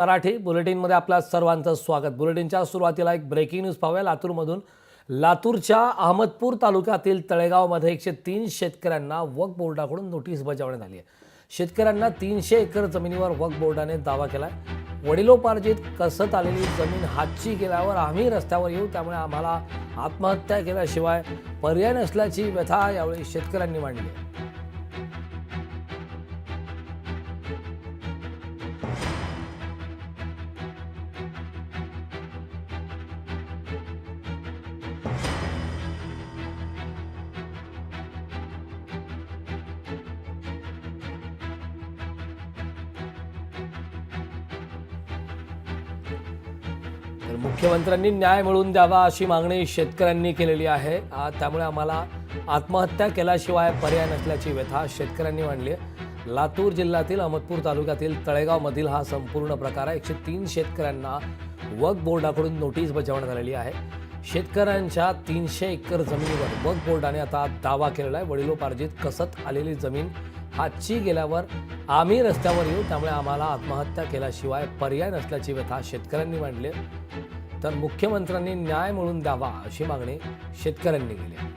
मराठी बुलेटिनमध्ये आपल्या सर्वांचं स्वागत। बुलेटिनच्या सुरुवातीला एक ब्रेकिंग न्यूज पाहूया। लातूरमधून लातूरच्या अहमदपूर तालुक्यातील तळेगावमध्ये 103 शेतकऱ्यांना वक्फ बोर्डाकडून नोटीस बजावण्यात आली आहे। शेतकऱ्यांना 300 एकर जमिनीवर वक्फ बोर्डाने दावा केलाय। वडिलोपार्जित कसत आलेली जमीन हातची गेल्यावर आम्ही रस्त्यावर येऊ, त्यामुळे आम्हाला आत्महत्या केल्याशिवाय पर्याय नसल्याची व्यथा यावेळी शेतकऱ्यांनी मांडली आहे। तर मुख्यमंत्र्यांनी न्याय मिळवून द्यावा अशी मागणी शेतकऱ्यांनी केलेली आहे। त्यामुळे आम्हाला आत्महत्या केल्याशिवाय पर्याय नसल्याची व्यथा शेतकऱ्यांनी मांडली आहे। लातूर जिल्ह्यातील अहमदपूर तालुक्यातील तळेगावमधील हा संपूर्ण प्रकार आहे। 103 शेतकऱ्यांना वक्फ बोर्डाकडून नोटीस बजावण्यात आलेली आहे। शेतकऱ्यांच्या 300 एकर जमिनीवर वक्फ बोर्डाने आता दावा केलेला आहे। वडिलोपार्जित कसत आलेली जमीन हातची गेल्यावर आम्ही रस्त्यावर येऊ, त्यामुळे आम्हाला आत्महत्या केल्याशिवाय पर्याय नसल्याची व्यथा शेतकऱ्यांनी मांडली। तर मुख्यमंत्र्यांनी न्याय मिळवून द्यावा अशी मागणी शेतकऱ्यांनी केली आहे।